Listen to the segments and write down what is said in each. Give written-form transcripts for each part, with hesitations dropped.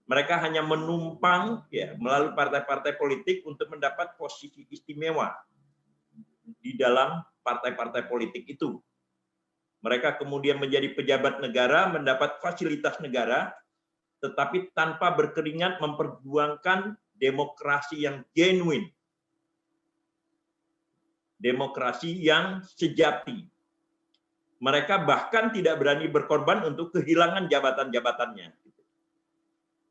Mereka hanya menumpang ya melalui partai-partai politik untuk mendapat posisi istimewa di dalam partai-partai politik itu. Mereka kemudian menjadi pejabat negara, mendapat fasilitas negara, tetapi tanpa berkeringat memperjuangkan demokrasi yang genuine, demokrasi yang sejati. Mereka bahkan tidak berani berkorban untuk kehilangan jabatan-jabatannya.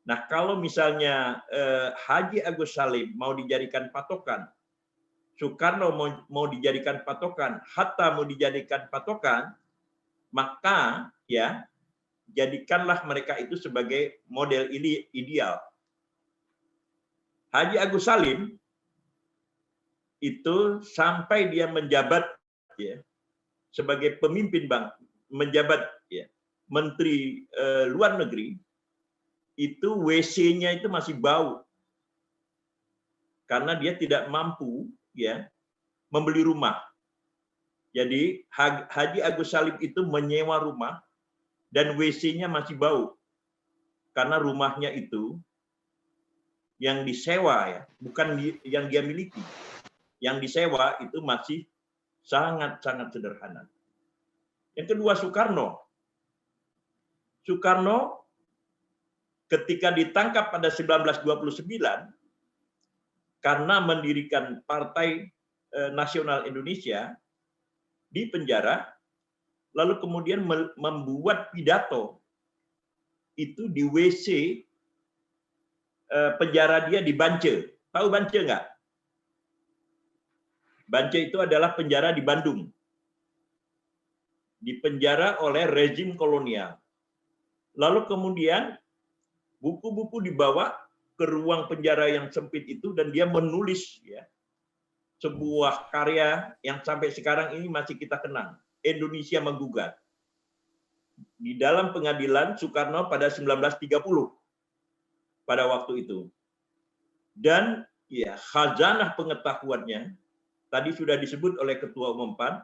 Nah, kalau misalnya Haji Agus Salim mau dijadikan patokan, Soekarno mau dijadikan patokan, Hatta mau dijadikan patokan, maka ya jadikanlah mereka itu sebagai model ideal. Haji Agus Salim itu sampai dia menjabat ya sebagai pemimpin bank, menjabat ya menteri luar negeri, itu WC-nya itu masih bau karena dia tidak mampu ya membeli rumah. Jadi Haji Agus Salim itu menyewa rumah dan WC-nya masih bau karena rumahnya itu yang disewa ya, bukan yang dia miliki. Yang disewa itu masih sangat-sangat sederhana. Yang kedua Soekarno. Soekarno ketika ditangkap pada 1929 karena mendirikan Partai Nasional Indonesia di penjara, lalu kemudian membuat pidato itu di WC penjara dia di Bance. Tahu Bance nggak? Bance itu adalah penjara di Bandung. Dipenjara oleh rezim kolonial. Lalu kemudian buku-buku dibawa ke ruang penjara yang sempit itu dan dia menulis ya sebuah karya yang sampai sekarang ini masih kita kenang, Indonesia Menggugat. Di dalam pengadilan Soekarno pada 1930 pada waktu itu. Dan ya khazanah pengetahuannya tadi sudah disebut oleh Ketua Umum PAN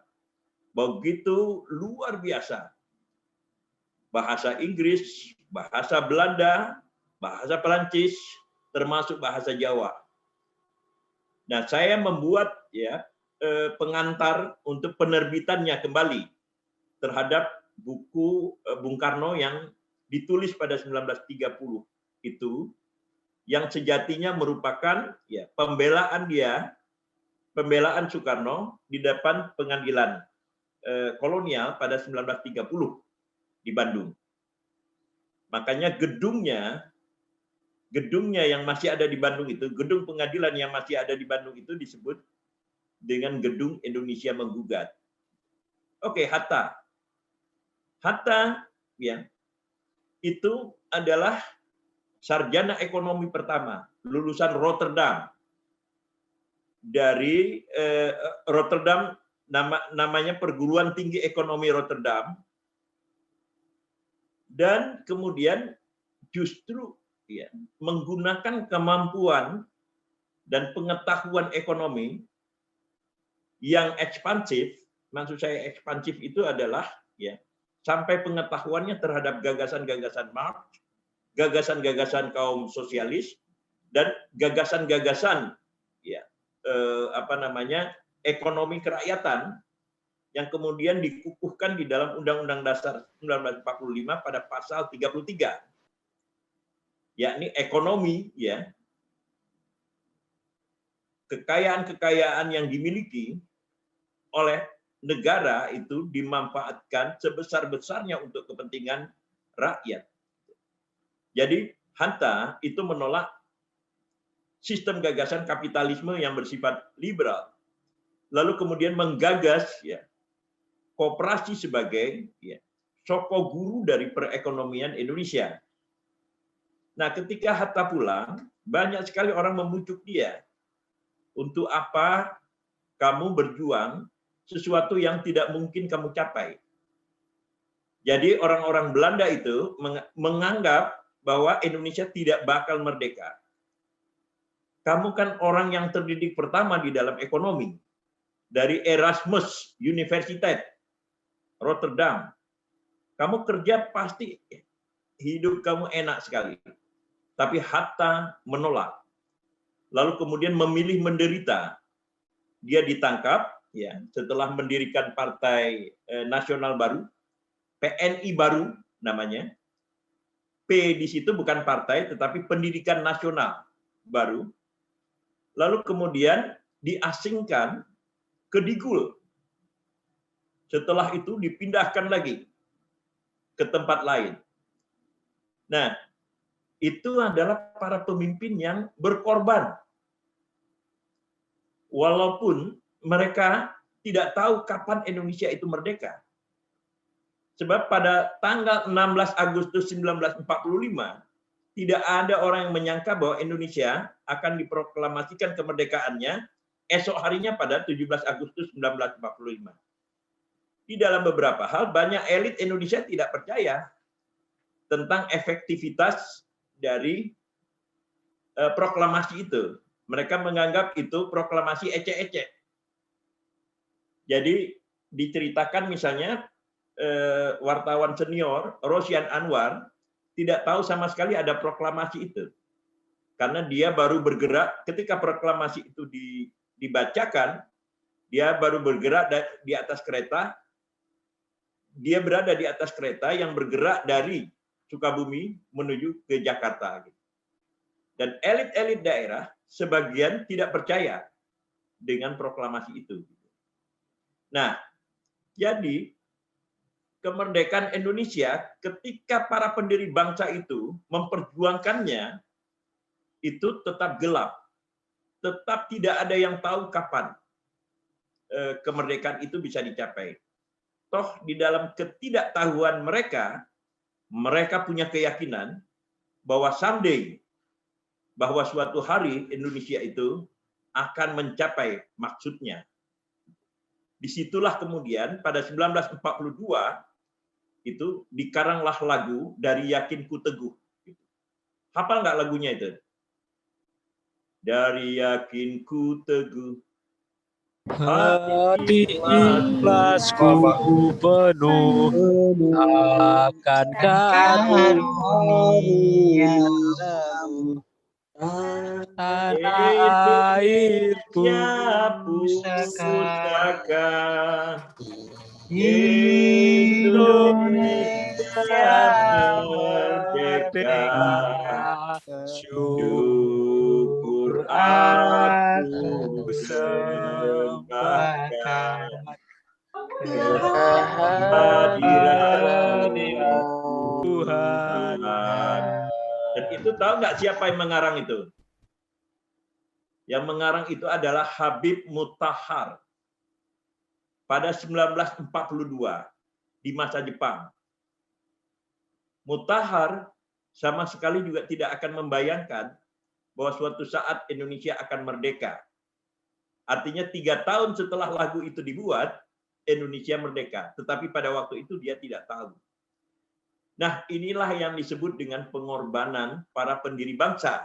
begitu luar biasa. Bahasa Inggris, bahasa Belanda, bahasa Perancis, termasuk bahasa Jawa. Nah, saya membuat ya pengantar untuk penerbitannya kembali terhadap buku Bung Karno yang ditulis pada 1930 itu, yang sejatinya merupakan ya pembelaan Soekarno di depan pengadilan kolonial pada 1930 di Bandung. Makanya gedungnya yang masih ada di Bandung itu, gedung pengadilan yang masih ada di Bandung itu disebut dengan Gedung Indonesia Menggugat. Oke, Hatta ya itu adalah sarjana ekonomi pertama, lulusan Rotterdam. Dari Rotterdam, namanya Perguruan Tinggi Ekonomi Rotterdam. Dan kemudian justru ya, menggunakan kemampuan dan pengetahuan ekonomi yang ekspansif. Maksud saya ekspansif itu adalah ya sampai pengetahuannya terhadap gagasan-gagasan Marx, gagasan-gagasan kaum sosialis, dan gagasan-gagasan ya ekonomi kerakyatan yang kemudian dikukuhkan di dalam Undang-Undang Dasar 1945 pada pasal 33, yakni ekonomi ya kekayaan-kekayaan yang dimiliki oleh negara itu dimanfaatkan sebesar-besarnya untuk kepentingan rakyat. Jadi Hatta itu menolak sistem gagasan kapitalisme yang bersifat liberal, lalu kemudian menggagas ya koperasi sebagai ya, soko guru dari perekonomian Indonesia. Nah, ketika Hatta pulang, banyak sekali orang memujuk dia. Untuk apa kamu berjuang sesuatu yang tidak mungkin kamu capai? Jadi orang-orang Belanda itu menganggap bahwa Indonesia tidak bakal merdeka. Kamu kan orang yang terdidik pertama di dalam ekonomi. Dari Erasmus Universitas Rotterdam. Kamu kerja pasti hidup kamu enak sekali. Tapi Hatta menolak. Lalu kemudian memilih menderita. Dia ditangkap ya setelah mendirikan Partai Nasional baru, PNI baru namanya. P di situ bukan partai tetapi pendidikan nasional baru. Lalu kemudian diasingkan ke Digul. Setelah itu dipindahkan lagi ke tempat lain. Nah, itu adalah para pemimpin yang berkorban. Walaupun mereka tidak tahu kapan Indonesia itu merdeka. Sebab pada tanggal 16 Agustus 1945, tidak ada orang yang menyangka bahwa Indonesia akan diproklamasikan kemerdekaannya esok harinya pada 17 Agustus 1945. Di dalam beberapa hal, banyak elit Indonesia tidak percaya tentang efektivitas dari proklamasi itu. Mereka menganggap itu proklamasi ecek-ecek. Jadi diceritakan misalnya wartawan senior Rosyan Anwar tidak tahu sama sekali ada proklamasi itu. Karena dia baru bergerak ketika proklamasi itu dibacakan, dia baru bergerak di atas kereta. Dia berada di atas kereta yang bergerak dari Sukabumi menuju ke Jakarta. Dan elit-elit daerah sebagian tidak percaya dengan proklamasi itu. Nah, jadi kemerdekaan Indonesia ketika para pendiri bangsa itu memperjuangkannya itu tetap gelap. Tetap tidak ada yang tahu kapan kemerdekaan itu bisa dicapai. Toh di dalam ketidaktahuan mereka, mereka punya keyakinan bahwa someday, bahwa suatu hari Indonesia itu akan mencapai maksudnya. Disitulah kemudian pada 1942 itu dikaranglah lagu Dari Yakin Ku Teguh. Hafal nggak lagunya itu? Dari yakin ku teguh, hati ikhlasku penuh akan karuniamu. Tanah airku pusaka, Indonesia merdeka, syukur aku sembahkan kehadiran Tuhan. Dan itu tahu nggak siapa yang mengarang itu? Yang mengarang itu adalah Habib Mutahar pada 1942 di masa Jepang. Mutahar sama sekali juga tidak akan membayangkan bahwa suatu saat Indonesia akan merdeka. Artinya 3 tahun setelah lagu itu dibuat, Indonesia merdeka. Tetapi pada waktu itu dia tidak tahu. Nah, inilah yang disebut dengan pengorbanan para pendiri bangsa.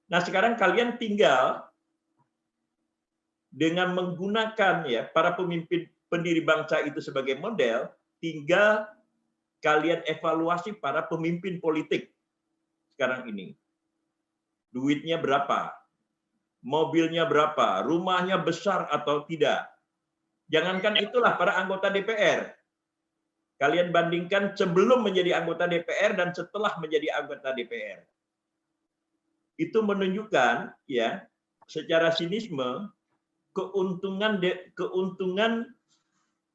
Nah, sekarang kalian tinggal dengan menggunakan ya para pemimpin pendiri bangsa itu sebagai model, tinggal kalian evaluasi para pemimpin politik sekarang ini. Duitnya berapa? Mobilnya berapa? Rumahnya besar atau tidak? Jangankan itulah para anggota DPR. Kalian bandingkan sebelum menjadi anggota DPR dan setelah menjadi anggota DPR. Itu menunjukkan ya secara sinisme keuntungan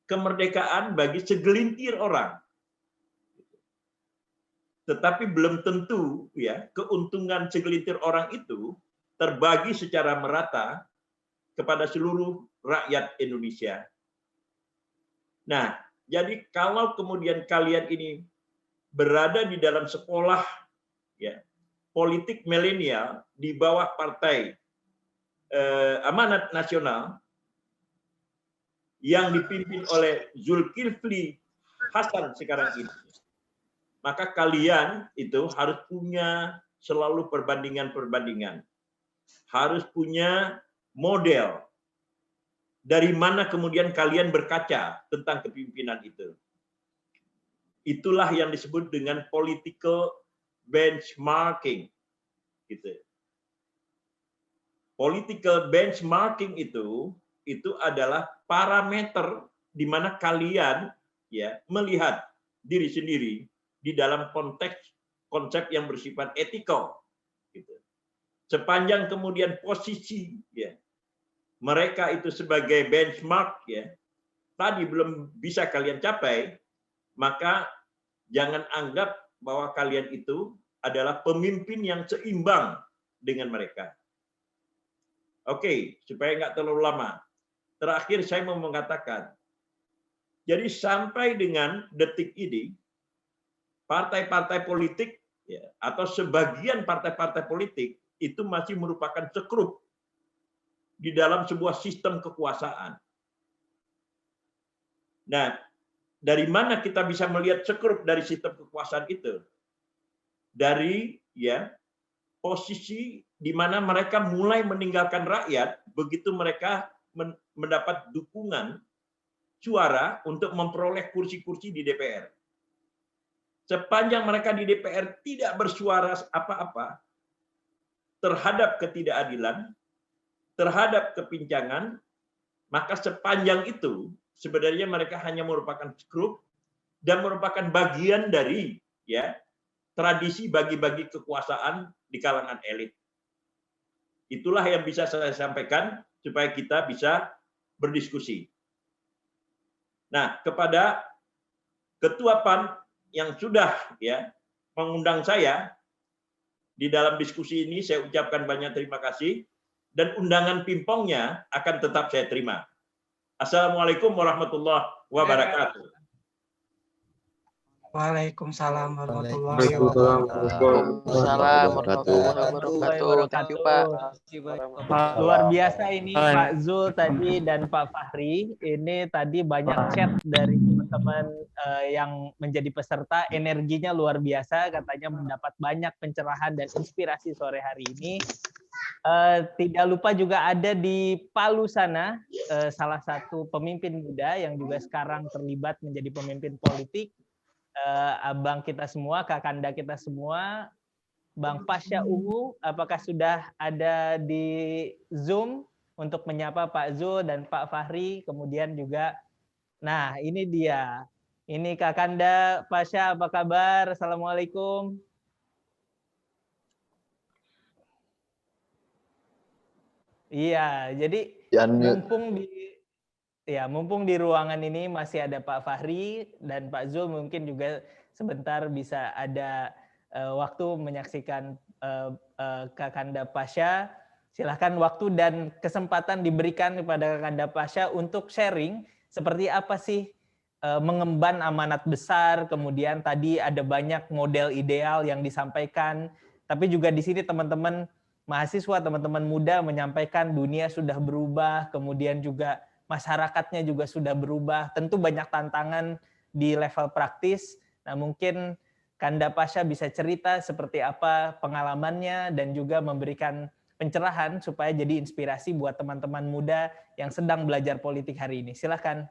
kemerdekaan bagi segelintir orang. Tetapi belum tentu ya keuntungan segelintir orang itu terbagi secara merata kepada seluruh rakyat Indonesia. Nah, jadi kalau kemudian kalian ini berada di dalam sekolah ya politik milenial di bawah Partai Amanat Nasional yang dipimpin oleh Zulkifli Hasan sekarang ini, maka kalian itu harus punya selalu perbandingan-perbandingan. Harus punya model. Dari mana kemudian kalian berkaca tentang kepemimpinan itu. Itulah yang disebut dengan political benchmarking. gitu. Political benchmarking itu adalah parameter di mana kalian ya melihat diri sendiri di dalam konteks konsep yang bersifat etikal gitu. Sepanjang kemudian posisi ya mereka itu sebagai benchmark ya tadi belum bisa kalian capai, maka jangan anggap bahwa kalian itu adalah pemimpin yang seimbang dengan mereka. Oke, supaya nggak terlalu lama. Terakhir saya mau mengatakan, jadi sampai dengan detik ini, partai-partai politik ya, atau sebagian partai-partai politik itu masih merupakan sekrup di dalam sebuah sistem kekuasaan. Nah, dari mana kita bisa melihat sekrup dari sistem kekuasaan itu? Dari ya posisi di mana mereka mulai meninggalkan rakyat begitu mereka mendapat dukungan suara untuk memperoleh kursi-kursi di DPR. Sepanjang mereka di DPR tidak bersuara apa-apa terhadap ketidakadilan, terhadap kepincangan, maka sepanjang itu sebenarnya mereka hanya merupakan skrup dan merupakan bagian dari ya tradisi bagi-bagi kekuasaan di kalangan elit. Itulah yang bisa saya sampaikan supaya kita bisa berdiskusi. Nah, kepada Ketua PAN yang sudah ya mengundang saya di dalam diskusi ini, saya ucapkan banyak terima kasih dan undangan pingpongnya akan tetap saya terima. Assalamualaikum warahmatullahi wabarakatuh. Waalaikumsalam warahmatullahi Waalaikumsalam warahmatullahi wabarakatuh. Pak. Luar biasa ini Pak Zul tadi dan Pak Fahri. Ini tadi banyak chat dari teman-teman yang menjadi peserta. Energinya luar biasa, katanya mendapat banyak pencerahan dan inspirasi sore hari ini. Tidak lupa juga ada di Palu sana salah satu pemimpin muda yang juga sekarang terlibat menjadi pemimpin politik. Abang kita semua, kakanda kita semua, Bang Pasha Ungu, apakah sudah ada di Zoom untuk menyapa Pak Zul dan Pak Fahri, kemudian juga, nah ini dia, ini kakanda Pasha, apa kabar? Assalamualaikum. Iya, jadi mumpung di ruangan ini masih ada Pak Fahri dan Pak Zul, mungkin juga sebentar bisa ada waktu menyaksikan Kakanda Pasha. Silahkan waktu dan kesempatan diberikan kepada Kakanda Pasha untuk sharing seperti apa sih mengemban amanat besar, kemudian tadi ada banyak model ideal yang disampaikan, tapi juga di sini teman-teman mahasiswa, teman-teman muda menyampaikan dunia sudah berubah, kemudian juga masyarakatnya juga sudah berubah, tentu banyak tantangan di level praktis. Nah, mungkin Kanda Pasha bisa cerita seperti apa pengalamannya dan juga memberikan pencerahan supaya jadi inspirasi buat teman-teman muda yang sedang belajar politik hari ini. Silakan.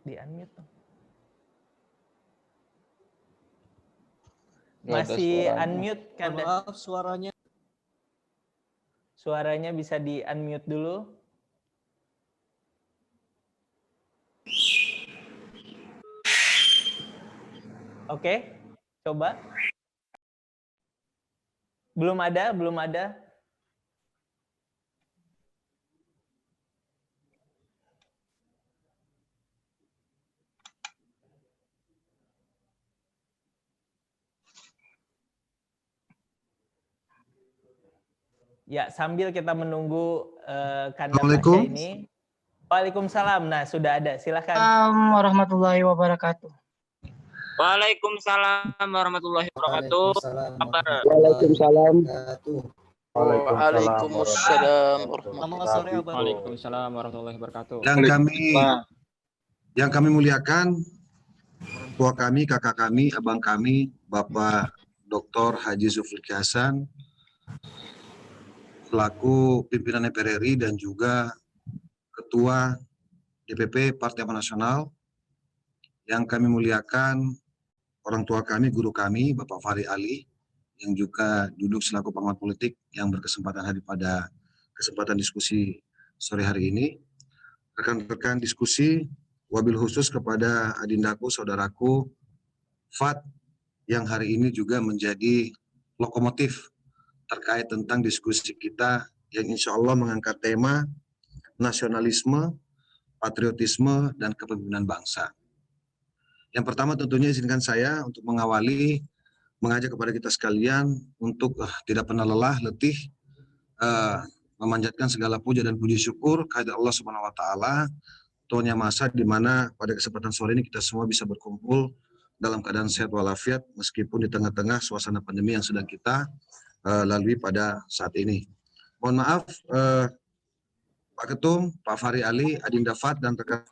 Di unmute. Masih unmute kan? Maaf suaranya. Suaranya bisa di unmute dulu. Oke, coba. Belum ada. Ya, sambil kita menunggu Kanda Pasha ini. Waalaikumsalam. Nah, sudah ada. Silakan. Assalamualaikum warahmatullahi wabarakatuh. Waalaikumsalam warahmatullahi wabarakatuh. Waalaikumsalam. Waalaikumsalam warahmatullahi wabarakatuh. Yang kami muliakan, tua kami, kakak kami, abang kami, Bapak Dr. Haji Zulkifli Hasan, selaku pimpinan DPR RI dan juga Ketua DPP Partai Amanat Nasional, yang kami muliakan orang tua kami, guru kami, Bapak Fahri Ali, yang juga duduk selaku pengamat politik yang berkesempatan hadir pada kesempatan diskusi sore hari ini. Rekan-rekan diskusi, wabil khusus kepada adindaku, saudaraku, Fat, yang hari ini juga menjadi lokomotif terkait tentang diskusi kita yang insya Allah mengangkat tema nasionalisme, patriotisme, dan kepemimpinan bangsa. Yang pertama tentunya izinkan saya untuk mengawali, mengajak kepada kita sekalian untuk tidak pernah lelah, letih, memanjatkan segala puja dan puji syukur kehadirat Allah Subhanahu wa Ta'ala, Tuhan Yang Maha Esa, di mana pada kesempatan sore ini kita semua bisa berkumpul dalam keadaan sehat walafiat meskipun di tengah-tengah suasana pandemi yang sedang kita lalui pada saat ini. Mohon maaf Pak Ketum, Pak Fahri Ali, Adinda Fat, dan rekan.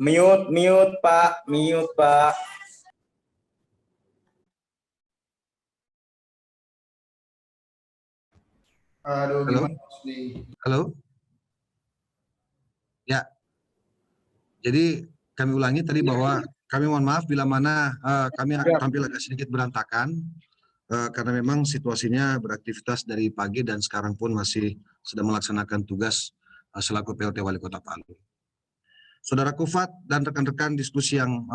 Mute Pak, mute Pak. Aduh, halo? Halo? Ya, jadi kami ulangi tadi bahwa kami mohon maaf bila mana kami tampil agak sedikit berantakan karena memang situasinya beraktivitas dari pagi dan sekarang pun masih sedang melaksanakan tugas selaku PLT Wali Kota Palu. Saudara Kufat dan rekan-rekan diskusi yang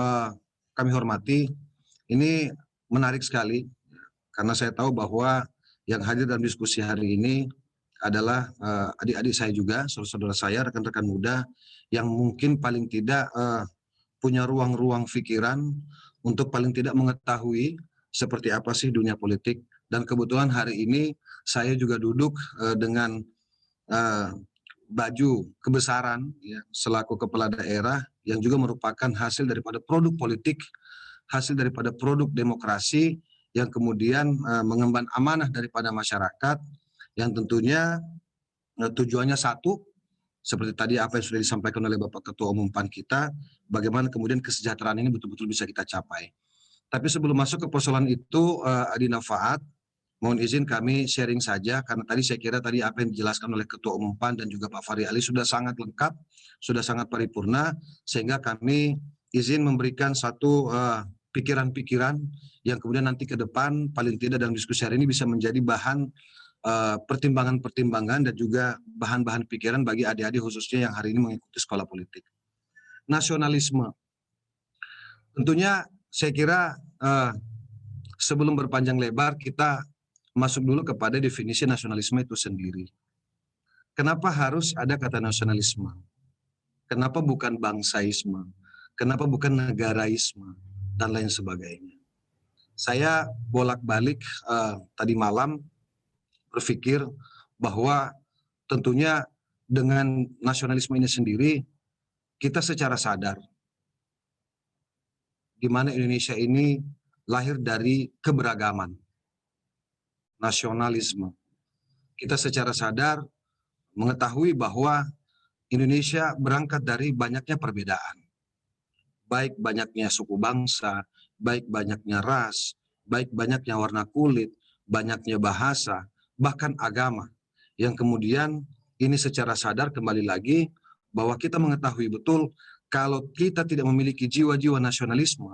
kami hormati, ini menarik sekali karena saya tahu bahwa yang hadir dalam diskusi hari ini adalah adik-adik saya juga, saudara-saudara saya, rekan-rekan muda yang mungkin paling tidak punya ruang-ruang pikiran untuk paling tidak mengetahui seperti apa sih dunia politik. Dan kebetulan hari ini saya juga duduk dengan baju kebesaran ya, selaku kepala daerah yang juga merupakan hasil daripada produk politik, hasil daripada produk demokrasi yang kemudian mengemban amanah daripada masyarakat yang tentunya tujuannya satu, seperti tadi apa yang sudah disampaikan oleh Bapak Ketua Umum PAN kita, bagaimana kemudian kesejahteraan ini betul-betul bisa kita capai. Tapi sebelum masuk ke persoalan itu, Adinda Faat, mohon izin kami sharing saja, karena tadi saya kira tadi apa yang dijelaskan oleh Ketua Umum PAN dan juga Pak Fahri Ali sudah sangat lengkap, sudah sangat paripurna, sehingga kami izin memberikan satu pikiran-pikiran yang kemudian nanti ke depan paling tidak dalam diskusi hari ini bisa menjadi bahan pertimbangan-pertimbangan dan juga bahan-bahan pikiran bagi adik-adik khususnya yang hari ini mengikuti sekolah politik. Nasionalisme. Tentunya saya kira sebelum berpanjang lebar kita masuk dulu kepada definisi nasionalisme itu sendiri. Kenapa harus ada kata nasionalisme? Kenapa bukan bangsaisme? Kenapa bukan negaraisme? Dan lain sebagainya. Saya bolak-balik tadi malam berpikir bahwa tentunya dengan nasionalisme ini sendiri kita secara sadar di mana Indonesia ini lahir dari keberagaman, nasionalisme. Kita secara sadar mengetahui bahwa Indonesia berangkat dari banyaknya perbedaan. Baik banyaknya suku bangsa, baik banyaknya ras, baik banyaknya warna kulit, banyaknya bahasa, bahkan agama. Yang kemudian ini secara sadar kembali lagi bahwa kita mengetahui betul kalau kita tidak memiliki jiwa-jiwa nasionalisme,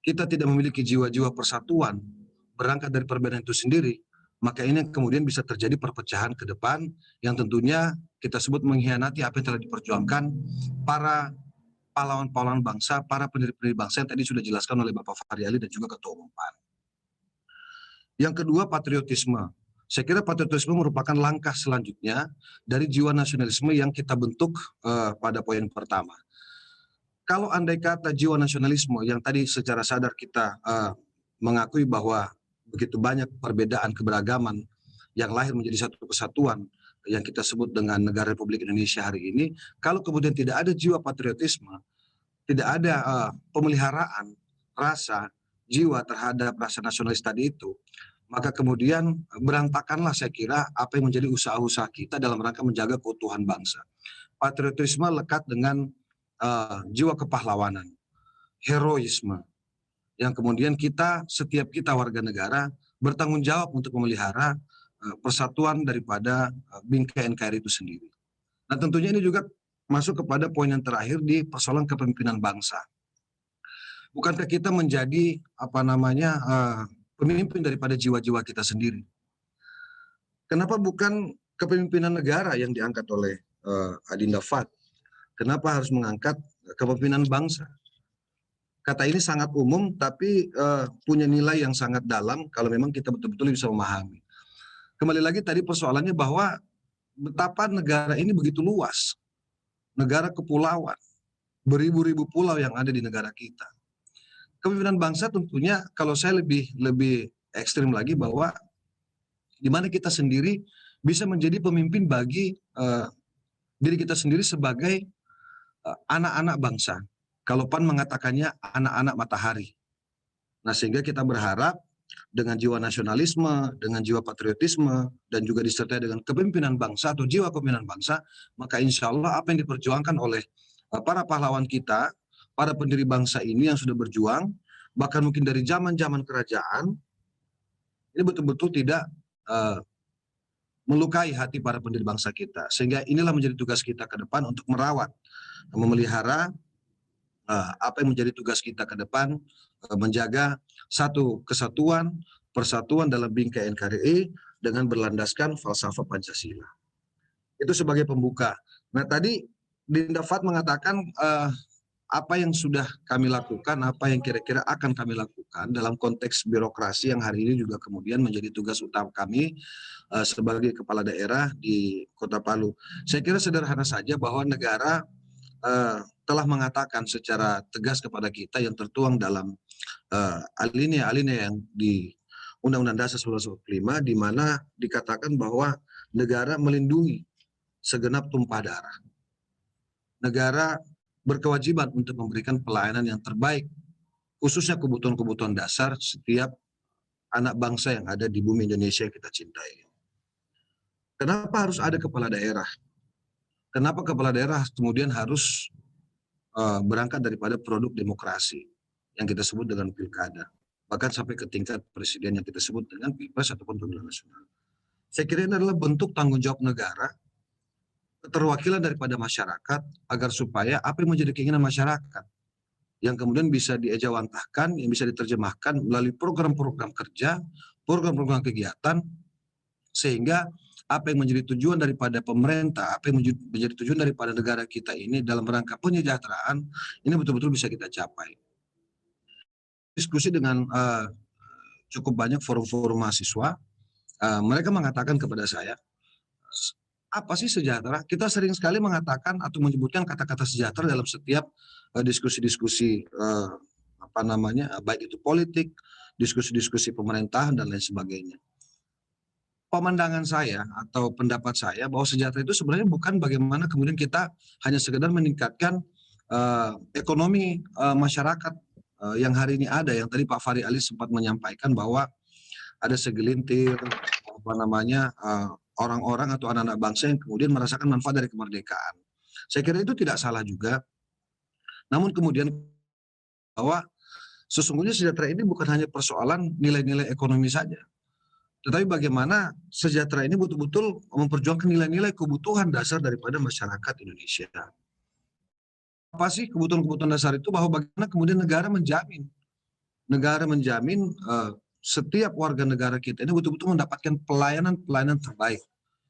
kita tidak memiliki jiwa-jiwa persatuan, berangkat dari perbedaan itu sendiri, maka ini kemudian bisa terjadi perpecahan ke depan yang tentunya kita sebut mengkhianati apa yang telah diperjuangkan para pahlawan-pahlawan bangsa, para pendiri-pendiri bangsa yang tadi sudah dijelaskan oleh Bapak Fahri Ali dan juga Ketua Umum PAN. Yang kedua, patriotisme. Saya kira patriotisme merupakan langkah selanjutnya dari jiwa nasionalisme yang kita bentuk pada poin pertama. Kalau andai kata jiwa nasionalisme yang tadi secara sadar kita mengakui bahwa begitu banyak perbedaan keberagaman yang lahir menjadi satu kesatuan yang kita sebut dengan negara Republik Indonesia hari ini, kalau kemudian tidak ada jiwa patriotisme, tidak ada pemeliharaan rasa jiwa terhadap rasa nasionalis tadi itu, maka kemudian berantakanlah saya kira apa yang menjadi usaha-usaha kita dalam rangka menjaga keutuhan bangsa. Patriotisme lekat dengan jiwa kepahlawanan, heroisme, yang kemudian kita, setiap kita warga negara bertanggung jawab untuk memelihara persatuan daripada bingkai NKRI itu sendiri. Nah, tentunya ini juga masuk kepada poin yang terakhir di persoalan kepemimpinan bangsa. Bukankah kita menjadi pemimpin daripada jiwa-jiwa kita sendiri? Kenapa bukan kepemimpinan negara yang diangkat oleh Adinda Fat? Kenapa harus mengangkat kepemimpinan bangsa? Kata ini sangat umum, tapi punya nilai yang sangat dalam kalau memang kita betul-betul bisa memahami. Kembali lagi tadi persoalannya bahwa betapa negara ini begitu luas. Negara kepulauan, beribu-ribu pulau yang ada di negara kita. Kepemimpinan bangsa tentunya kalau saya lebih ekstrim lagi bahwa di mana kita sendiri bisa menjadi pemimpin bagi diri kita sendiri sebagai anak-anak bangsa. Kalau PAN mengatakannya anak-anak matahari. Nah, sehingga kita berharap dengan jiwa nasionalisme, dengan jiwa patriotisme, dan juga disertai dengan kepemimpinan bangsa atau jiwa kepemimpinan bangsa, maka insya Allah apa yang diperjuangkan oleh para pahlawan kita, para pendiri bangsa ini yang sudah berjuang, bahkan mungkin dari zaman-zaman kerajaan, ini betul-betul tidak melukai hati para pendiri bangsa kita. Sehingga inilah menjadi tugas kita ke depan untuk merawat, memelihara apa yang menjadi tugas kita ke depan, menjaga satu kesatuan, persatuan dalam bingkai NKRI dengan berlandaskan falsafah Pancasila. Itu sebagai pembuka. Nah, tadi Dinda Fat mengatakan apa yang sudah kami lakukan, apa yang kira-kira akan kami lakukan dalam konteks birokrasi yang hari ini juga kemudian menjadi tugas utama kami sebagai kepala daerah di Kota Palu. Saya kira sederhana saja bahwa negara telah mengatakan secara tegas kepada kita yang tertuang dalam alinea-alinea yang di Undang-Undang Dasar 1945, di mana dikatakan bahwa negara melindungi segenap tumpah darah. Negara berkewajiban untuk memberikan pelayanan yang terbaik, khususnya kebutuhan-kebutuhan dasar setiap anak bangsa yang ada di bumi Indonesia yang kita cintai. Kenapa harus ada kepala daerah? Kenapa kepala daerah kemudian harus berangkat daripada produk demokrasi yang kita sebut dengan pilkada, bahkan sampai ke tingkat presiden yang kita sebut dengan pilpres ataupun pemilihan nasional. Saya kira ini adalah bentuk tanggung jawab negara, keterwakilan daripada masyarakat, agar supaya apa yang menjadi keinginan masyarakat yang kemudian bisa diejawantahkan, yang bisa diterjemahkan melalui program-program kerja, program-program kegiatan, sehingga apa yang menjadi tujuan daripada pemerintah, apa yang menjadi tujuan daripada negara kita ini dalam rangka penyejahteraan, ini betul-betul bisa kita capai. Diskusi dengan cukup banyak forum-forum mahasiswa, mereka mengatakan kepada saya, apa sih sejahtera? Kita sering sekali mengatakan atau menyebutkan kata-kata sejahtera dalam setiap diskusi-diskusi baik itu politik, diskusi-diskusi pemerintahan dan lain sebagainya. Pemandangan saya atau pendapat saya bahwa sejahtera itu sebenarnya bukan bagaimana kemudian kita hanya sekedar meningkatkan ekonomi masyarakat yang hari ini ada, yang tadi Pak Fahri Ali sempat menyampaikan bahwa ada segelintir orang-orang atau anak-anak bangsa yang kemudian merasakan manfaat dari kemerdekaan. Saya kira itu tidak salah juga. Namun kemudian bahwa sesungguhnya sejahtera ini bukan hanya persoalan nilai-nilai ekonomi saja, tetapi bagaimana sejahtera ini betul-betul memperjuangkan nilai-nilai kebutuhan dasar daripada masyarakat Indonesia. Apa sih kebutuhan-kebutuhan dasar itu? Bahwa bagaimana kemudian negara menjamin setiap warga negara kita ini betul-betul mendapatkan pelayanan-pelayanan terbaik.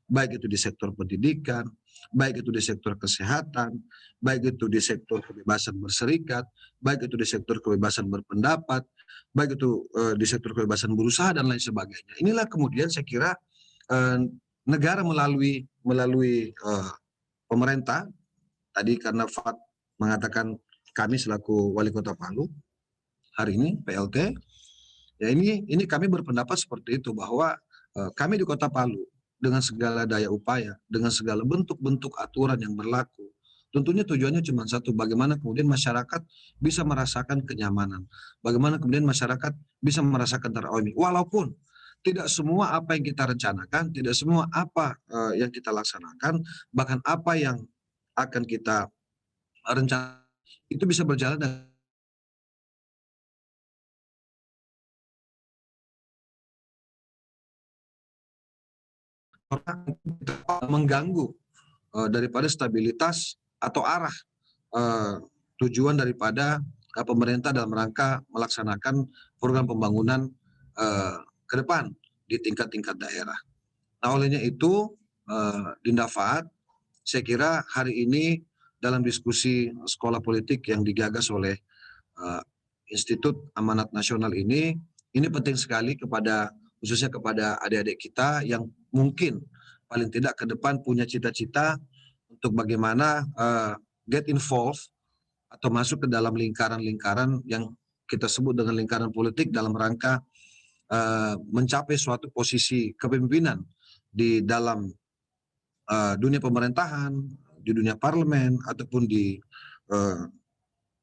Baik itu di sektor pendidikan, baik itu di sektor kesehatan, baik itu di sektor kebebasan berserikat, baik itu di sektor kebebasan berpendapat, baik itu di sektor kebebasan berusaha dan lain sebagainya. Inilah kemudian saya kira negara melalui pemerintah, tadi karena Fat mengatakan kami selaku Wali Kota Palu hari ini PLT, ya ini kami berpendapat seperti itu, bahwa kami di Kota Palu dengan segala daya upaya, dengan segala bentuk-bentuk aturan yang berlaku, tentunya tujuannya cuma satu, bagaimana kemudian masyarakat bisa merasakan kenyamanan, bagaimana kemudian masyarakat bisa merasakan terawih, walaupun tidak semua apa yang kita rencanakan, tidak semua apa yang kita laksanakan, bahkan apa yang akan kita rencanakan itu bisa berjalan dengan mengganggu daripada stabilitas atau arah tujuan daripada pemerintah dalam rangka melaksanakan program pembangunan ke depan di tingkat-tingkat daerah. Nah, olehnya itu Dinda Faat, saya kira hari ini dalam diskusi sekolah politik yang digagas oleh Institut Amanat Nasional ini penting sekali khususnya kepada adik-adik kita yang mungkin paling tidak ke depan punya cita-cita untuk bagaimana get involved atau masuk ke dalam lingkaran-lingkaran yang kita sebut dengan lingkaran politik dalam rangka mencapai suatu posisi kepemimpinan di dalam dunia pemerintahan, di dunia parlemen, ataupun di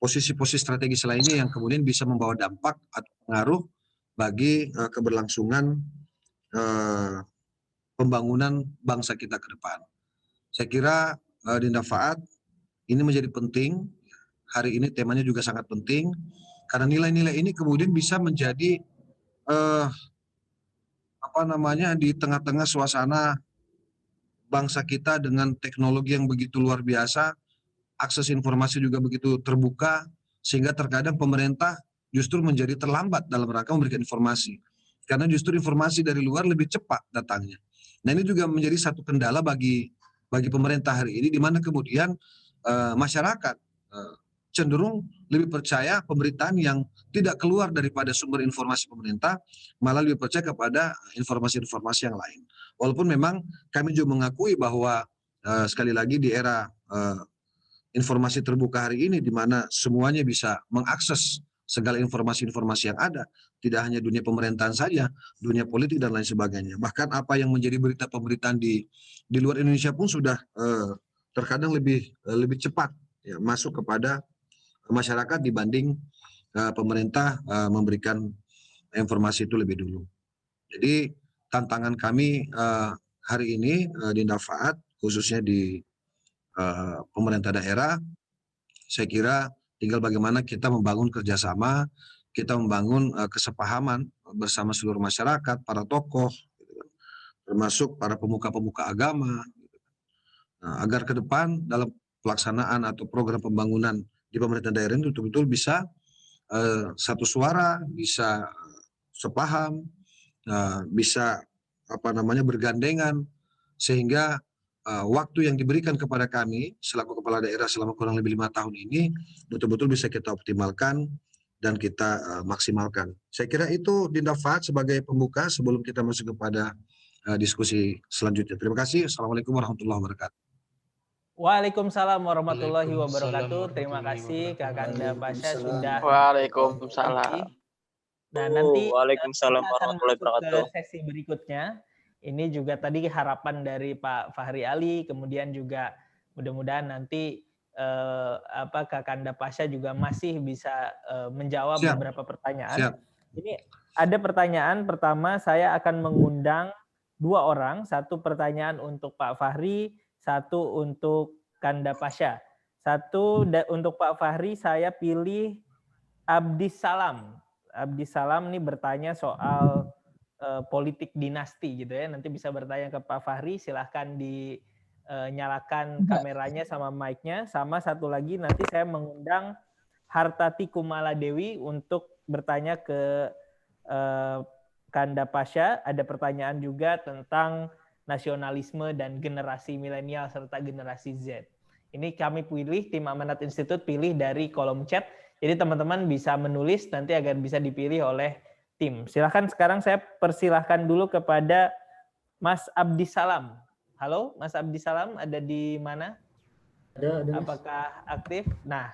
posisi-posisi strategis lainnya yang kemudian bisa membawa dampak atau pengaruh bagi keberlangsungan pembangunan bangsa kita ke depan. Saya kira Dinda Faat, ini menjadi penting. Hari ini temanya juga sangat penting karena nilai-nilai ini kemudian bisa menjadi di tengah-tengah suasana bangsa kita dengan teknologi yang begitu luar biasa, akses informasi juga begitu terbuka, sehingga terkadang pemerintah justru menjadi terlambat dalam rangka memberikan informasi. Karena justru informasi dari luar lebih cepat datangnya. Nah, ini juga menjadi satu kendala bagi pemerintah hari ini, di mana kemudian masyarakat cenderung lebih percaya pemberitaan yang tidak keluar daripada sumber informasi pemerintah, malah lebih percaya kepada informasi-informasi yang lain. Walaupun memang kami juga mengakui bahwa sekali lagi di era informasi terbuka hari ini, di mana semuanya bisa mengakses segala informasi-informasi yang ada, tidak hanya dunia pemerintahan saja, dunia politik dan lain sebagainya. Bahkan apa yang menjadi berita pemberitaan di luar Indonesia pun sudah terkadang lebih cepat ya, masuk kepada masyarakat dibanding pemerintah memberikan informasi itu lebih dulu. Jadi tantangan kami hari ini Dinda Faat, khususnya di pemerintah daerah, saya kira tinggal bagaimana kita membangun kerjasama, kita membangun kesepahaman bersama seluruh masyarakat, para tokoh, termasuk para pemuka-pemuka agama, agar ke depan dalam pelaksanaan atau program pembangunan di pemerintah daerah ini betul-betul bisa satu suara, bisa sepaham, bisa bergandengan, sehingga waktu yang diberikan kepada kami selaku kepala daerah selama kurang lebih 5 tahun ini betul-betul bisa kita optimalkan dan kita maksimalkan. Saya kira itu Dinda Faat sebagai pembuka sebelum kita masuk kepada diskusi selanjutnya. Terima kasih. Assalamualaikum warahmatullahi wabarakatuh. Waalaikumsalam warahmatullahi wabarakatuh. Terima kasih Kakanda Pasha sudah. Waalaikumsalam. Nah, nanti Waalaikumsalam kita akan warahmatullahi masuk wabarakatuh. ke sesi berikutnya. Ini juga tadi harapan dari Pak Fahri Ali, kemudian juga mudah-mudahan nanti Kakanda Pasha juga masih bisa menjawab beberapa pertanyaan. Siap. Ini ada pertanyaan pertama, saya akan mengundang 2 orang, satu pertanyaan untuk Pak Fahri, satu untuk Kanda Pasha. Satu untuk Pak Fahri saya pilih Abdis Salam. Abdis Salam ini bertanya soal politik dinasti gitu ya. Nanti bisa bertanya ke Pak Fahri, silahkan dinyalakan kameranya sama mic-nya. Sama satu lagi nanti saya mengundang Hartati Kumala Dewi untuk bertanya ke Kanda Pasha. Ada pertanyaan juga tentang nasionalisme dan generasi milenial serta generasi Z. Ini kami pilih, tim Amanat Institute pilih dari kolom chat. Jadi teman-teman bisa menulis nanti agar bisa dipilih oleh tim. Silahkan sekarang saya persilahkan dulu kepada Mas Abdis Salam. Halo Mas Abdis Salam, ada di mana? Ada. Apakah aktif? Nah,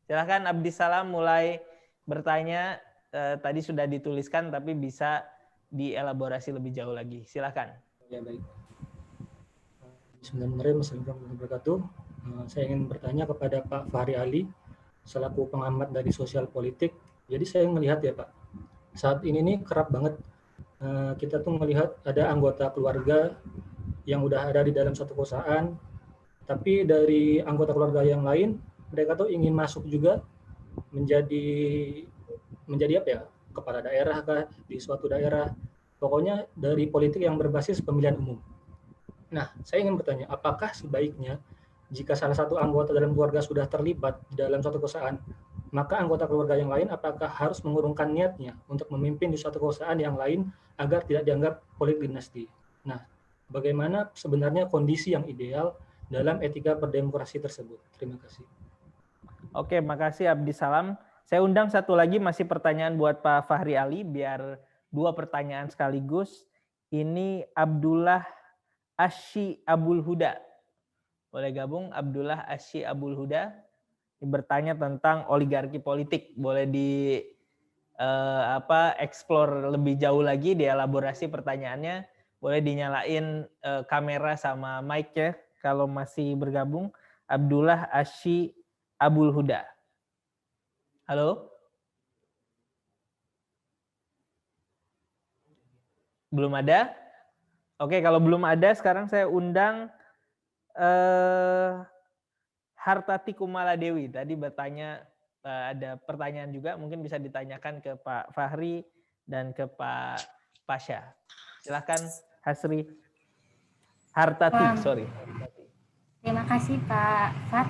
silahkan Abdis Salam mulai bertanya. Tadi sudah dituliskan tapi bisa dielaborasi lebih jauh lagi. Silahkan. Ya, baik. Bismillahirrahmanirrahim. Assalamualaikum warahmatullahi wabarakatuh. Saya ingin bertanya kepada Pak Fahri Ali selaku pengamat dari sosial politik. Jadi saya melihat ya Pak, saat ini nih kerap banget kita tuh melihat ada anggota keluarga yang udah ada di dalam suatu perusahaan, tapi dari anggota keluarga yang lain mereka tuh ingin masuk juga menjadi apa ya, kepala daerah kah di suatu daerah, pokoknya dari politik yang berbasis pemilihan umum. Nah, saya ingin bertanya, apakah sebaiknya jika salah satu anggota dalam keluarga sudah terlibat di dalam suatu perusahaan, maka anggota keluarga yang lain apakah harus mengurungkan niatnya untuk memimpin di suatu perusahaan yang lain agar tidak dianggap politik dinasti? Nah, bagaimana sebenarnya kondisi yang ideal dalam etika berdemokrasi tersebut? Terima kasih. Oke, makasih Abdi Salam. Saya undang satu lagi masih pertanyaan buat Pak Fahri Ali, biar 2 pertanyaan sekaligus. Ini Abdullah Asy Abul Huda. Boleh gabung Abdullah Asy Abul Huda. Ini bertanya tentang oligarki politik. Boleh di explore lebih jauh lagi, dielaborasi pertanyaannya. Boleh dinyalain kamera sama mic-nya kalau masih bergabung. Abdullah Asy Abul Huda. Halo? Belum ada? Oke, kalau belum ada, sekarang saya undang Hartati Kumala Dewi. Tadi bertanya, ada pertanyaan juga, mungkin bisa ditanyakan ke Pak Fahri dan ke Pak Pasha. Silakan Hasri. Hartati, sorry. Terima kasih Pak Fat.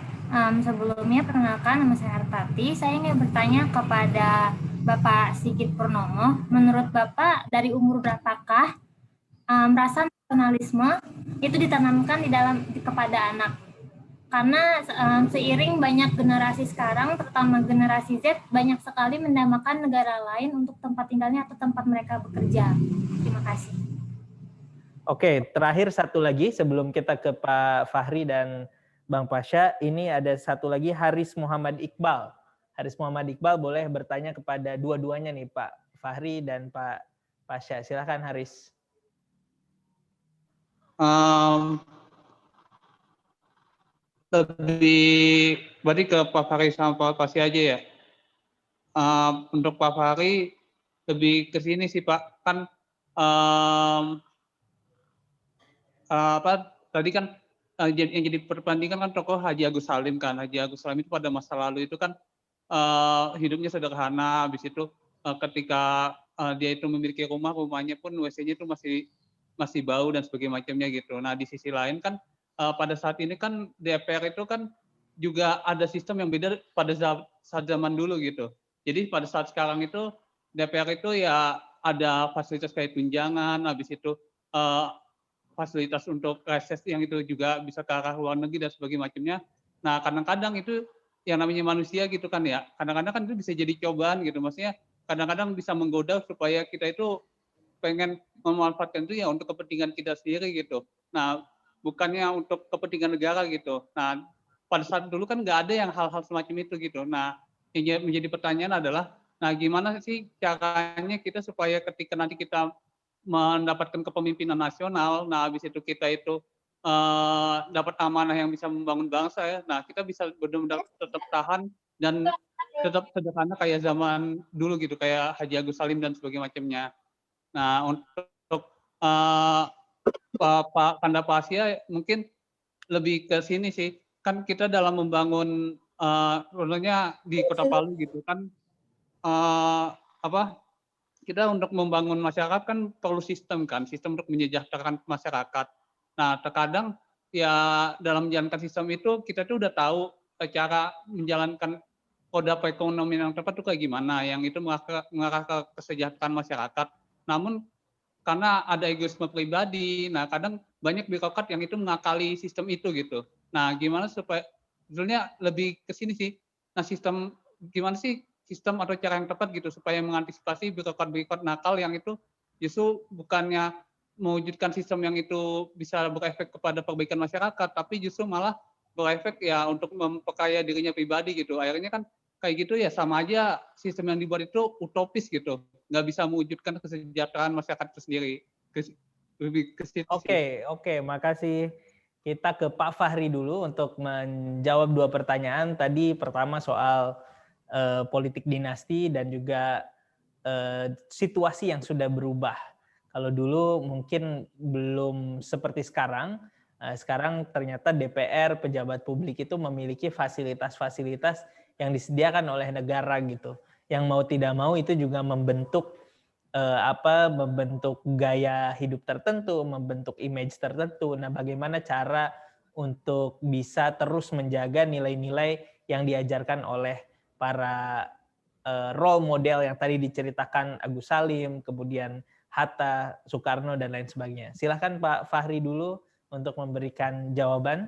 Sebelumnya perkenalkan, nama saya Hartati. Saya ingin bertanya kepada Bapak Sigit Purnomo. Menurut Bapak, dari umur berapakah rasa nasionalisme itu ditanamkan kepada anak? Karena seiring banyak generasi sekarang, terutama generasi Z, banyak sekali mendambakan negara lain untuk tempat tinggalnya atau tempat mereka bekerja. Terima kasih. Oke, terakhir satu lagi sebelum kita ke Pak Fahri dan Bang Pasha, ini ada satu lagi Haris Muhammad Iqbal. Haris Muhammad Iqbal boleh bertanya kepada dua-duanya nih, Pak Fahri dan Pak Pasha. Silakan Haris. Berarti ke Pak Fahri sama Pak Pasha aja ya. Untuk Pak Fahri lebih ke sini sih Pak, kan tadi kan yang jadi perbandingan kan tokoh Haji Agus Salim kan. Haji Agus Salim itu pada masa lalu itu kan hidupnya sederhana, habis itu ketika dia itu memiliki rumahnya pun WC-nya itu masih bau dan sebagainya macamnya gitu. Nah di sisi lain kan pada saat ini kan DPR itu kan juga ada sistem yang beda pada saat zaman dulu gitu. Jadi pada saat sekarang itu DPR itu ya ada fasilitas kayak tunjangan, habis itu fasilitas untuk reses yang itu juga bisa ke arah luar negeri dan sebagainya macamnya. Nah kadang-kadang itu yang namanya manusia gitu kan ya, kadang-kadang kan itu bisa jadi cobaan gitu, maksudnya kadang-kadang bisa menggoda supaya kita itu pengen memanfaatkan itu ya untuk kepentingan kita sendiri gitu. Nah bukannya untuk kepentingan negara gitu. Nah pada saat dulu kan nggak ada yang hal-hal semacam itu gitu. Nah yang menjadi pertanyaan adalah, nah gimana sih caranya kita supaya ketika nanti kita mendapatkan kepemimpinan nasional, nah habis itu kita itu dapat amanah yang bisa membangun bangsa ya, nah kita bisa benar-benar tetap tahan dan tetap sederhana kayak zaman dulu gitu, kayak Haji Agus Salim dan sebagainya macamnya. Nah untuk Pak Kanda Pasya mungkin lebih ke sini sih, kan kita dalam membangun contohnya di Kota Palu gitu kan, kita untuk membangun masyarakat kan perlu sistem untuk menyejahterakan masyarakat. Nah terkadang ya dalam menjalankan sistem itu kita tuh udah tahu cara menjalankan roda perekonomian yang tepat tuh kayak gimana, yang itu mengarah ke kesejahteraan masyarakat. Namun karena ada egoisme pribadi, nah kadang banyak birokrat yang itu mengakali sistem itu gitu. Nah gimana supaya, sebetulnya lebih ke sini sih, nah gimana sih sistem atau cara yang tepat gitu supaya mengantisipasi birokrat nakal yang itu justru bukannya mewujudkan sistem yang itu bisa berefek kepada perbaikan masyarakat, tapi justru malah berefek ya untuk memperkaya dirinya pribadi gitu. Akhirnya kan kayak gitu ya sama aja sistem yang dibuat itu utopis gitu, nggak bisa mewujudkan kesejahteraan masyarakat itu sendiri. Lebih ke situ. Oke, makasih. Kita ke Pak Fahri dulu untuk menjawab 2 pertanyaan. Tadi pertama soal politik dinasti dan juga situasi yang sudah berubah. Kalau dulu mungkin belum seperti sekarang. Sekarang ternyata DPR, pejabat publik itu memiliki fasilitas-fasilitas yang disediakan oleh negara gitu. Yang mau tidak mau itu juga membentuk membentuk gaya hidup tertentu, membentuk image tertentu. Nah, bagaimana cara untuk bisa terus menjaga nilai-nilai yang diajarkan oleh para role model yang tadi diceritakan Agus Salim, kemudian Hatta, Soekarno, dan lain sebagainya. Silahkan Pak Fahri dulu untuk memberikan jawaban.